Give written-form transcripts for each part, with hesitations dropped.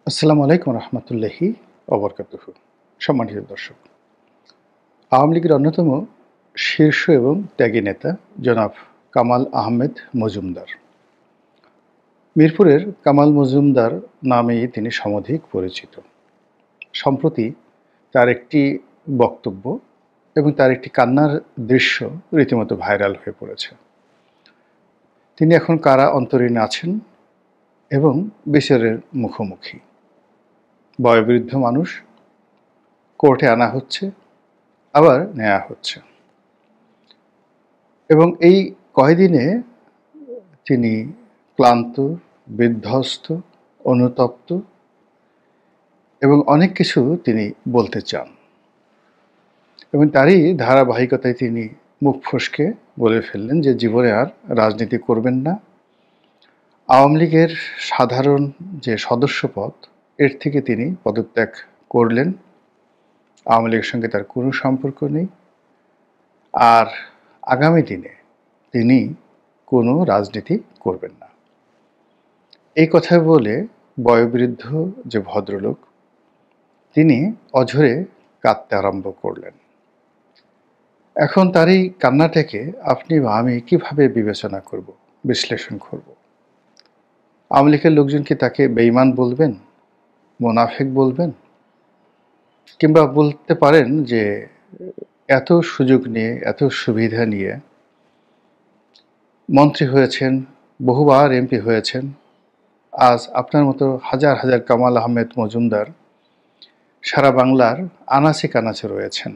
আসসালামু আলাইকুম রহমতুল্লাহি অবরকাতুহু। সম্মানিত দর্শক, আওয়ামী লীগের অন্যতম শীর্ষ এবং ত্যাগী নেতা জনাব কামাল আহমেদ মজুমদার, মিরপুরের কামাল মজুমদার নামেই তিনি সমধিক পরিচিত। সম্প্রতি তার একটি বক্তব্য এবং তার একটি কান্নার দৃশ্য রীতিমতো ভাইরাল হয়ে পড়েছে। তিনি এখন কারা অন্তরীণে আছেন এবং বিচারের মুখোমুখি। বয়োবৃদ্ধ মানুষ, কোর্টে আনা হচ্ছে, আবার নেওয়া হচ্ছে, এবং এই কয়দিনে তিনি ক্লান্ত, বিধ্বস্ত, অনুতপ্ত এবং অনেক কিছু তিনি বলতে চান, এবং তারই ধারাবাহিকতায় তিনি মুখ ফসকে বলে ফেললেন যে জীবনে আর রাজনীতি করবেন না। আওয়ামী লীগের সাধারণ যে সদস্যপদ, এর থেকে তিনি পদত্যাগ করলেন। আওয়ামী লীগের সঙ্গে তার কোনো সম্পর্ক নেই, আর আগামী দিনে তিনি কোনো রাজনীতি করবেন না। এই কথা বলে বয়োবৃদ্ধ যে ভদ্রলোক, তিনি অঝরে কাঁদতে আরম্ভ করলেন। এখন তার এই কান্নাটাকে আপনি বা আমি কিভাবে বিবেচনা করব, বিশ্লেষণ করব? আওয়ামী লীগের লোকজন কি তাকে বেঈমান বলবেন, মোনাফেক বলবেন, কিংবা বলতে পারেন যে এত সুযোগ নিয়ে, এত সুবিধা নিয়ে মন্ত্রী হয়েছেন, বহুবার এমপি হয়েছেন, আজ আপনার মতো হাজার হাজার কামাল আহমেদ মজুমদার সারা বাংলার আনাচে কানাচে রয়েছেন।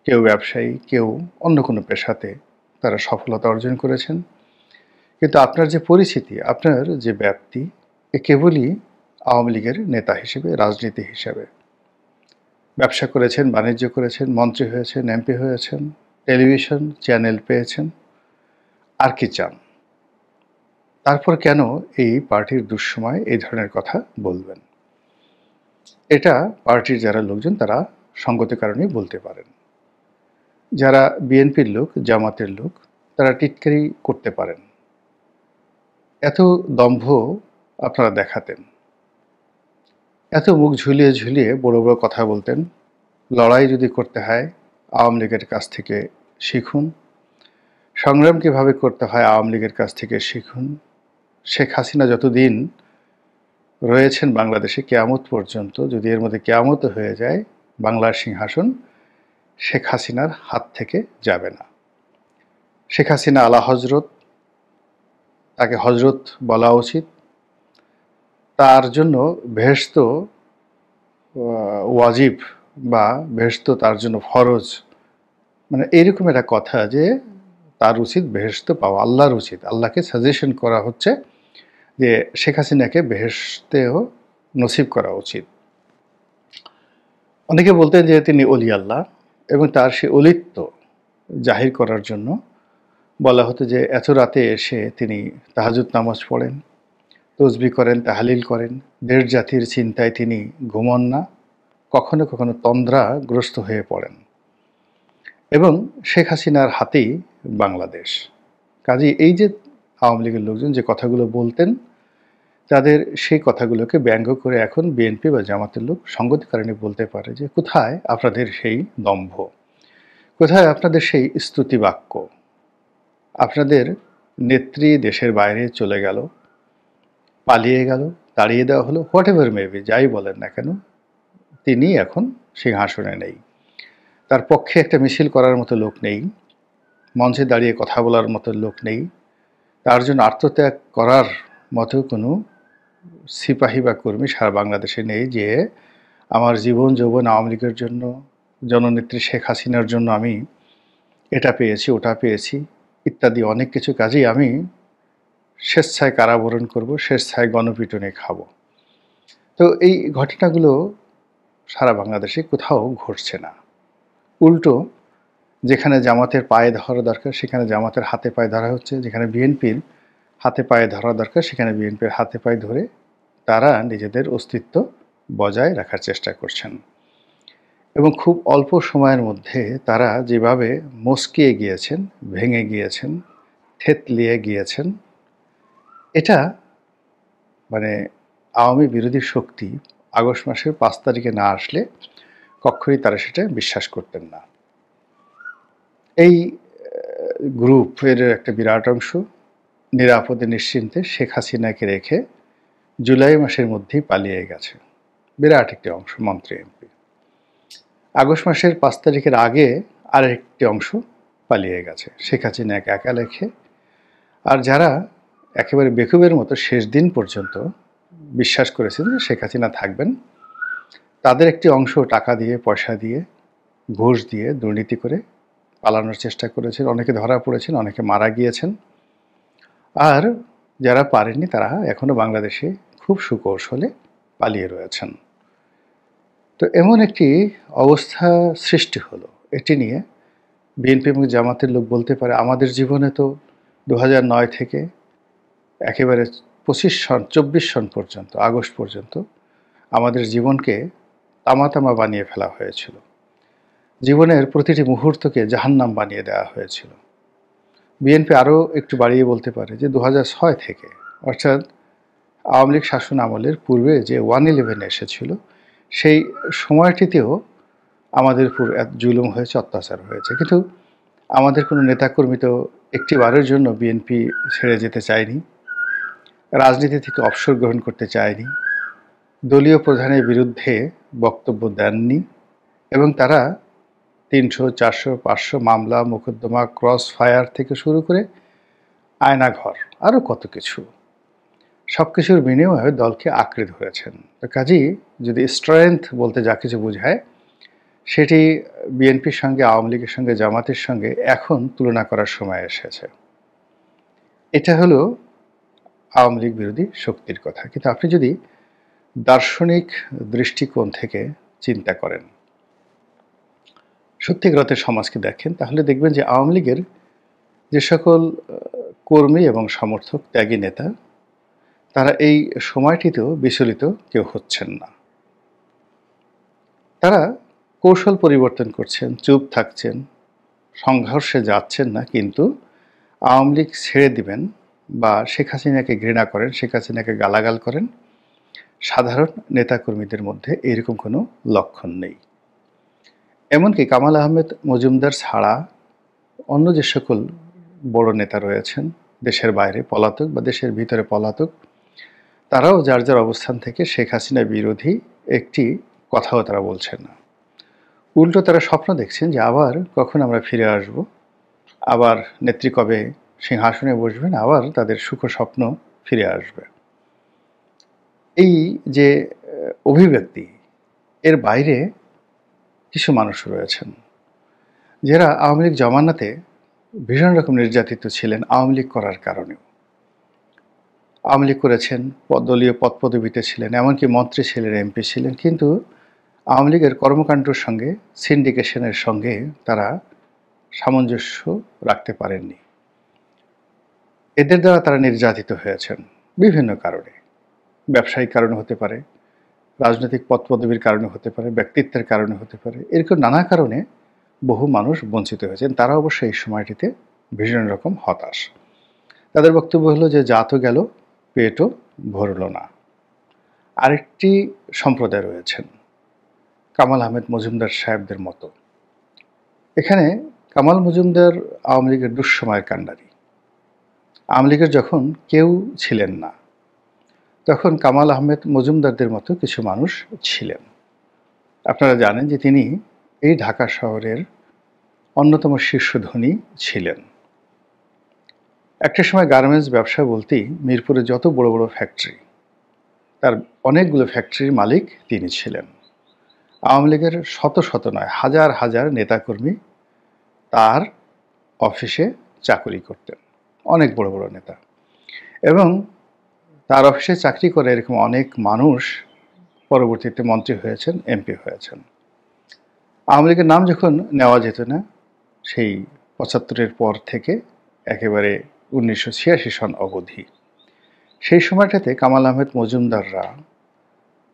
কেউ ব্যবসায়ী, কেউ অন্য কোনো পেশাতে তারা সফলতা অর্জন করেছেন, কিন্তু আপনার যে পরিচিতি, আপনার যে ব্যাপ্তি, এ কেবলই আওয়ামী লীগের নেতা হিসেবে, রাজনীতি হিসেবে। ব্যবসা করেছেন, বাণিজ্য করেছেন, মন্ত্রী হয়েছেন, এমপি হয়েছেন, টেলিভিশন চ্যানেল পেয়েছেন, আর কি চান? তারপর কেন এই পার্টির দুঃসময় এই ধরনের কথা বলবেন? এটা পার্টির যারা লোকজন তারা সঙ্গত কারণেই বলতে পারেন। যারা বিএনপির লোক, জামাতের লোক, তারা টিটকারি করতে পারেন। এত দম্ভ আপনারা দেখাতেন, এত মুখ ঝুলিয়ে ঝুলিয়ে বড় বড় কথা বলতেন। লড়াই যদি করতে হয় আওয়ামী লীগের কাছ থেকে শিখুন, সংগ্রাম কীভাবে করতে হয় আওয়ামী লীগের কাছ থেকে শিখুন। শেখ হাসিনা যতদিন রয়েছেন বাংলাদেশে, কিয়ামত পর্যন্ত, যদি এর মধ্যে কিয়ামত হয়ে যায়, বাংলার সিংহাসন শেখ হাসিনার হাত থেকে যাবে না। শেখ হাসিনা আলা হজরত, তাকে হজরত বলা উচিত। তার জন্য বেহেশত ওয়াজিব, বা বেহেশত তার জন্য ফরজ, মানে এইরকম একটা কথা যে তার উচিত বেহেশত পাওয়া, আল্লাহর উচিত। আল্লাহকে সাজেশন করা হচ্ছে যে শেখ হাসিনাকে বেহেশতেও নসিব করা উচিত। অনেকে বলতেন যে তিনি অলি আল্লাহ, এবং তার সে অলিত্ব জাহির করার জন্য বলা হতো যে এত রাতে এসে তিনি তাহাজ্জুদ নামাজ পড়েন, তসবিহ করেন, তাহলিল করেন, দেশ জাতির চিন্তায় তিনি ঘুমন না, কখনো কখনো তন্দ্রাগ্রস্ত হয়ে পড়েন, এবং শেখ হাসিনার হাতেই বাংলাদেশ। কাজেই এই যে আওয়ামী লীগের লোকজন যে কথাগুলো বলতেন, তাদের সেই কথাগুলোকে ব্যঙ্গ করে এখন বিএনপি বা জামাতের লোক সঙ্গতি কারণে বলতে পারে যে কোথায় আপনাদের সেই দম্ভ, কোথায় আপনাদের সেই স্তুতি বাক্য? আপনাদের নেত্রী দেশের বাইরে চলে গেল, পালিয়ে গেল, তাড়িয়ে দেওয়া হলো, হোয়াট এভার মেবি, যাই বলেন না কেন, তিনি এখন সিংহাসনে নেই। তার পক্ষে একটা মিছিল করার মতো লোক নেই, মঞ্চে দাঁড়িয়ে কথা বলার মতো লোক নেই, তার জন্য আত্মত্যাগ করার মতো কোনো সিপাহী বা কর্মী সারা বাংলাদেশে নেই যে আমার জীবন যৌবন আওয়ামী লীগের জন্য, জননেত্রী শেখ হাসিনার জন্য আমি এটা পেয়েছি, ওটা পেয়েছি, ইত্যাদি অনেক কিছু। কাজেই আমি স্বেচ্ছায় কারাবরণ করব, স্বেচ্ছায় গণপিটুনি খাবো। তো এই ঘটনাগুলো সারা বাংলাদেশে কোথাও ঘটছে না। উল্টো যেখানে জামাতের পায়ে ধরা দরকার সেখানে জামাতের হাতে পায়ে ধরা হচ্ছে, যেখানে বিএনপির হাতে পায়ে ধরা দরকার সেখানে বিএনপির হাতে পায়ে ধরে তারা নিজেদের অস্তিত্ব বজায় রাখার চেষ্টা করছেন। এবং খুব অল্প সময়ের মধ্যে তারা যেভাবে মস্কিয়ে গিয়েছেন, ভেঙে গিয়েছেন, থেতলিয়ে গিয়েছেন, এটা মানে আওয়ামী বিরোধী শক্তি আগস্ট মাসের 5 তারিখে না আসলে কখনোই তারা সেটা বিশ্বাস করতেন না। এই গ্রুপের একটা বিরাট অংশ নিরাপদে নিশ্চিন্তে শেখ হাসিনাকে রেখে জুলাই মাসের মধ্যেই পালিয়ে গেছে। বিরাট একটি অংশ মন্ত্রী এমপি। আগস্ট মাসের 5 তারিখের আগে আরেকটি অংশ পালিয়ে গেছে শেখ হাসিনাকে একা রেখে। আর যারা একেবারে বেকুবের মতো শেষ দিন পর্যন্ত বিশ্বাস করেছেন যে শেখ হাসিনা থাকবেন, তাদের একটি অংশ টাকা দিয়ে, পয়সা দিয়ে, ঘুষ দিয়ে, দুর্নীতি করে পালানোর চেষ্টা করেছেন। অনেকে ধরা পড়েছেন, অনেকে মারা গিয়েছেন। আর যারা পারেননি তারা এখনো বাংলাদেশে খুব সুকৌশলে পালিয়ে রয়েছেন। তো এমন একটি অবস্থা সৃষ্টি হলো, এটি নিয়ে বিএনপি এবং জামাতের লোক বলতে পারে আমাদের জীবনে তো 2009 থেকে একেবারে 24 সন পর্যন্ত, আগস্ট পর্যন্ত আমাদের জীবনকে তামা বানিয়ে ফেলা হয়েছিল। জীবনের প্রতিটি মুহূর্তকে জাহান্নাম বানিয়ে দেওয়া হয়েছিল। বিএনপি আরও একটু বাড়িয়ে বলতে পারে যে 2006 থেকে, অর্থাৎ আওয়ামী লীগ শাসন আমলের পূর্বে যে 1/11 এসেছিল, সেই সময়টিতেও আমাদের উপর জুলুম হয়েছে, অত্যাচার হয়েছে। কিন্তু আমাদের কোনো নেতাকর্মী তো একটিবারের জন্য বিএনপি ছেড়ে যেতে চায়নি, রাজনীতি থেকে অবসর গ্রহণ করতে চায়নি, দলীয় প্রধানের বিরুদ্ধে বক্তব্য দেননি, এবং তারা 300, 400, 500 মামলা, মোকদ্দমা, ক্রস ফায়ার থেকে শুরু করে আয়নাঘর, আরও কত কিছু, সব কিছুর বিনিময়ে দলকে আঁকড়ে ধরেছেন। তো কাজেই যদি স্ট্রেংথ বলতে যা কিছু বোঝায়, সেটি বিএনপির সঙ্গে, আওয়ামী লীগের সঙ্গে, জামাতের সঙ্গে এখন তুলনা করার সময় এসেছে। এটা হলো আওয়ামী লীগ বিরোধী শক্তির কথা। কিন্তু আপনি যদি দার্শনিক দৃষ্টিকোণ থেকে চিন্তা করেন, সত্যিকার অর্থে সমাজকে দেখেন, তাহলে দেখবেন যে আওয়ামী লীগের যে সকল কর্মী এবং সমর্থক, ত্যাগী নেতা, তারা এই সময়টিতেও বিচলিত কেউ হচ্ছেন না। তারা কৌশল পরিবর্তন করছেন, চুপ থাকছেন, সংঘর্ষে যাচ্ছেন না, কিন্তু আওয়ামী লীগ ছেড়ে দিবেন বা শেখ হাসিনাকে ঘৃণা করেন, শেখ হাসিনাকে গালাগাল করেন, সাধারণ নেতাকর্মীদের মধ্যে এরকম কোনো লক্ষণ নেই। এমনকি কামাল আহমেদ মজুমদার ছাড়া অন্য যে সকল বড় নেতা রয়েছেন, দেশের বাইরে পলাতক বা দেশের ভিতরে পলাতক, তারাও যার যার অবস্থান থেকে শেখ হাসিনা বিরোধী একটি কথাও তারা বলছেন না। উল্টো তারা স্বপ্ন দেখছেন যে আবার কখন আমরা ফিরে আসব, আবার নেত্রী কবে সিংহাসনে বসবেন, আবার তাদের সুখ স্বপ্ন ফিরে আসবে। এই যে অভিব্যক্তি, এর বাইরে কিছু মানুষ রয়েছেন যারা আওয়ামী লীগ জমানাতে ভীষণ রকম নির্যাতিত ছিলেন আওয়ামী লীগ করার কারণেও। আওয়ামী লীগ করেছেন, দলীয় পদপদবিতে ছিলেন, এমনকি মন্ত্রী ছিলেন, এমপি ছিলেন, কিন্তু আওয়ামী লীগের কর্মকাণ্ডের সঙ্গে, সিন্ডিকেশনের সঙ্গে তারা সামঞ্জস্য রাখতে পারেননি। এদের দ্বারা তারা নির্যাতিত হয়েছেন বিভিন্ন কারণে। ব্যবসায়িক কারণে হতে পারে, রাজনৈতিক পদপদবির কারণে হতে পারে, ব্যক্তিত্বের কারণে হতে পারে, এরকম নানা কারণে বহু মানুষ বঞ্চিত হয়েছেন। তারা অবশ্য এই সময়টিতে ভীষণ রকম হতাশ। তাদের বক্তব্য হলো যে যা তো গেল, পেটও ভরল না। আরেকটি সম্প্রদায় রয়েছেন কামাল আহমেদ মজুমদার সাহেবদের মতো। এখানে কামাল মজুমদার আওয়ামী লীগের দুঃসময়ের কাণ্ডারি। আওয়ামী লীগের যখন কেউ ছিলেন না, তখন কামাল আহমেদ মজুমদারদের মতো কিছু মানুষ ছিলেন। আপনারা জানেন যে তিনি এই ঢাকা শহরের অন্যতম শীর্ষ ধনী ছিলেন। একটা সময় গার্মেন্টস ব্যবসা বলতেই মিরপুরে যত বড় বড় ফ্যাক্টরি, তার অনেকগুলো ফ্যাক্টরির মালিক তিনি ছিলেন। আওয়ামী লীগের শত শত নয়, হাজার হাজার নেতাকর্মী তার অফিসে চাকরি করতেন, অনেক বড় বড় নেতা। এবং তার অফিসে চাকরি করে এরকম অনেক মানুষ পরবর্তীতে মন্ত্রী হয়েছেন, এমপি হয়েছেন। আওয়ামী লীগের নাম যখন নেওয়া যেত না, সেই 75-এর পর থেকে একেবারে 1986 সন অবধি, সেই সময়টাতে কামাল আহমেদ মজুমদাররা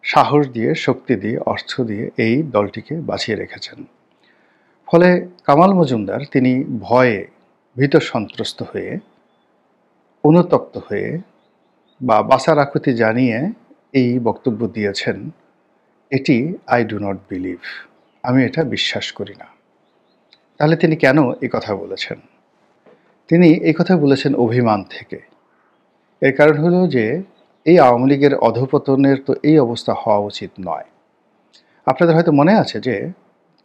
সাহস দিয়ে, শক্তি দিয়ে, অর্থ দিয়ে এই দলটিকে বাঁচিয়ে রেখেছেন। ফলে কামাল মজুমদার তিনি ভয়ে, ভীত সন্ত্রস্ত হয়ে, অনুতপ্ত হয়ে বা বাঁচার আকুতি জানিয়ে এই বক্তব্য দিয়েছেন এটি আই ডু নট বিলিভ, আমি এটা বিশ্বাস করি না। তাহলে তিনি কেন এই কথা বলেছেন? তিনি এই কথা বলেছেন অভিমান থেকে। এর কারণ হলো যে এই আওয়ামী লীগের অধঃপতনের তো এই অবস্থা হওয়া উচিত নয়। আপনাদের হয়তো মনে আছে যে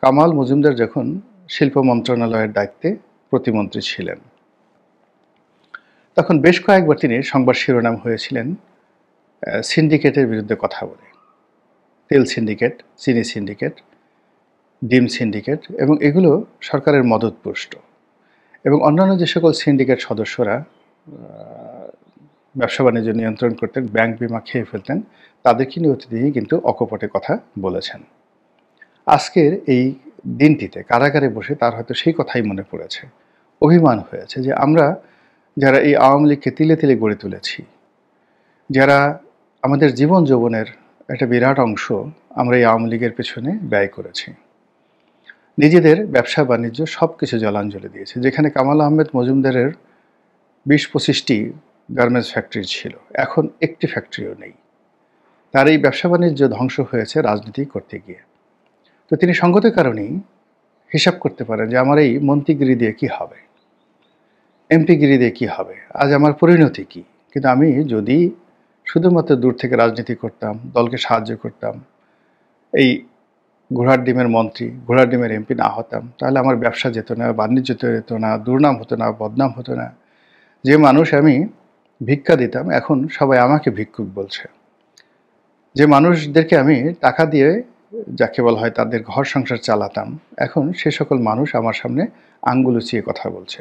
কামাল মজুমদার যখন শিল্প মন্ত্রণালয়ের দায়িত্বে প্রতিমন্ত্রী ছিলেন, তখন বেশ কয়েকবার তিনি সংবাদ শিরোনাম হয়েছিলেন সিন্ডিকেটের বিরুদ্ধে কথা বলে। তেল সিন্ডিকেট, চিনি সিন্ডিকেট, ডিম সিন্ডিকেট, এবং এগুলো সরকারের মদতপুষ্ট। এবং অন্যান্য যে সকল সিন্ডিকেট সদস্যরা ব্যবসা বাণিজ্য নিয়ন্ত্রণ করতেন, ব্যাংক বিমা খেয়ে ফেলতেন, তাদেরকে নিয়ে তিনি কিন্তু অকপটে কথা বলেছেন। আজকের এই দিনটিতে কারাগারে বসে তার হয়তো সেই কথাই মনে পড়েছে। অভিমান হয়েছে যে আমরা যারা এই আওয়ামী লীগকে তিলে তিলে গড়ে তুলেছি, যারা আমাদের জীবন যৌবনের একটা বিরাট অংশ আমরা এই আওয়ামী লীগের পেছনে ব্যয় করেছি, নিজেদের ব্যবসা বাণিজ্য সব কিছু জলাঞ্জলি দিয়েছে। যেখানে কামাল আহমেদ মজুমদারের ২০-২৫টি গার্মেন্টস ফ্যাক্টরি ছিল, এখন একটি ফ্যাক্টরিও নেই। তার এই ব্যবসা বাণিজ্য ধ্বংস হয়েছে রাজনীতি করতে গিয়ে। তো তিনি সঙ্গত কারণেই হিসাব করতে পারেন যে আমার এই মন্ত্রীগিরি দিয়ে কী হবে, এমপিগিরি দিয়ে কী হবে, আজ আমার পরিণতি কী। কিন্তু আমি যদি শুধুমাত্র দূর থেকে রাজনীতি করতাম, দলকে সাহায্য করতাম, এই ঘোড়ার ডিমের মন্ত্রী, ঘোড়ার ডিমের এমপি না হতাম, তাহলে আমার ব্যবসা যেত না, বাণিজ্য যেত না, দুর্নাম হতো না, বদনাম হতো না। যে মানুষ আমি ভিক্ষা দিতাম, এখন সবাই আমাকে ভিক্ষুক বলছে। যে মানুষদেরকে আমি টাকা দিয়ে, যাকে বলা হয় তাদের ঘর সংসার চালাতাম, এখন সে সকল মানুষ আমার সামনে আঙ্গুল উঁচিয়ে কথা বলছে।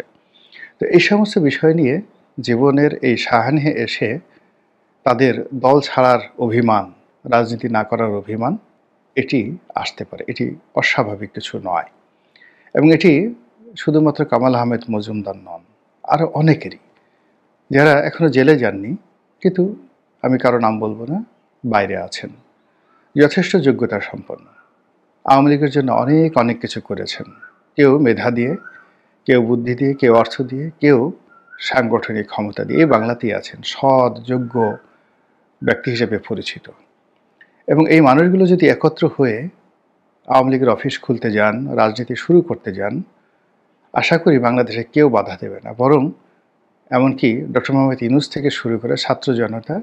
তো এই সমস্ত বিষয় নিয়ে জীবনের এই সাহানে এসে তাদের দল ছাড়ার অভিমান, রাজনীতি না করার অভিমান, এটি আসতে পারে। এটি অস্বাভাবিক কিছু নয়। এবং এটি শুধুমাত্র কামাল আহমেদ মজুমদার নন, আরও অনেকেরই, যারা এখনও জেলে যাননি, কিন্তু আমি কারো নাম বলবো না, বাইরে আছেন, যথেষ্ট যোগ্যতা সম্পন্ন, আওয়ামী লীগের জন্য অনেক অনেক কিছু করেছেন। কেউ মেধা দিয়ে, কেউ বুদ্ধি দিয়ে, কেউ অর্থ দিয়ে, কেউ সাংগঠনিক ক্ষমতা দিয়ে এই বাংলাতেই আছেন, সৎ যোগ্য ব্যক্তি হিসেবে পরিচিত। এবং এই মানুষগুলো যদি একত্র হয়ে আওয়ামী লীগের অফিস খুলতে যান, রাজনীতি শুরু করতে যান, আশা করি বাংলাদেশে কেউ বাধা দেবে না। বরং এমনকি ডক্টর মোহাম্মদ ইউনূস থেকে শুরু করে ছাত্র জনতা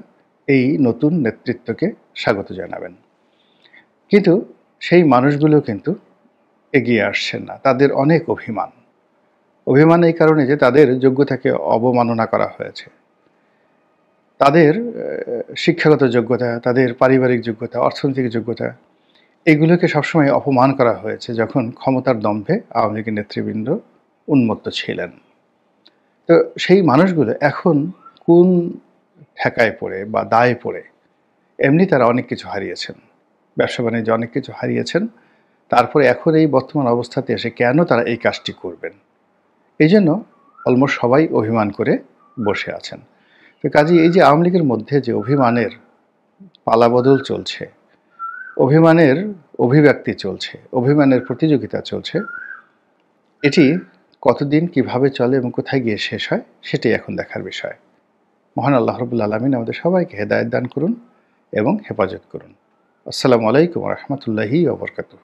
এই নতুন নেতৃত্বকে স্বাগত জানাবেন। কিন্তু সেই মানুষগুলো কিন্তু এগিয়ে আসছেন না। তাদের অনেক অভিমান। অভিমান এই কারণে যে তাদের যোগ্যতাকে অবমাননা করা হয়েছে। তাদের শিক্ষাগত যোগ্যতা, তাদের পারিবারিক যোগ্যতা, অর্থনৈতিক যোগ্যতা, এগুলোকে সবসময় অপমান করা হয়েছে যখন ক্ষমতার দম্ভে আওয়ামী লীগের নেতৃবৃন্দ উন্মত্ত ছিলেন। তো সেই মানুষগুলো এখন কোন ঠেকায় পড়ে বা দায়ে পড়ে, এমনি তারা অনেক কিছু হারিয়েছেন, ব্যবসা বাণিজ্যে অনেক কিছু হারিয়েছেন, তারপরে এখন এই বর্তমান অবস্থাতে এসে কেন তারা এই কাজটি করবেন, এই জন্য অলমোস্ট সবাই অভিমান করে বসে আছেন। তো কাজেই এই যে আওয়ামী লীগের মধ্যে যে অভিমানের পালাবদল চলছে, অভিমানের অভিব্যক্তি চলছে, অভিমানের প্রতিযোগিতা চলছে, এটি কতদিন কিভাবে চলে এবং কোথায় গিয়ে শেষ হয় সেটাই এখন দেখার বিষয়। মহান আল্লাহ রাব্বুল আলামিন আমাদের সবাইকে হেদায়েত দান করুন এবং হেফাজত করুন। আসসালামু আলাইকুম ওয়া রাহমাতুল্লাহি ওয়া বারাকাতুহু।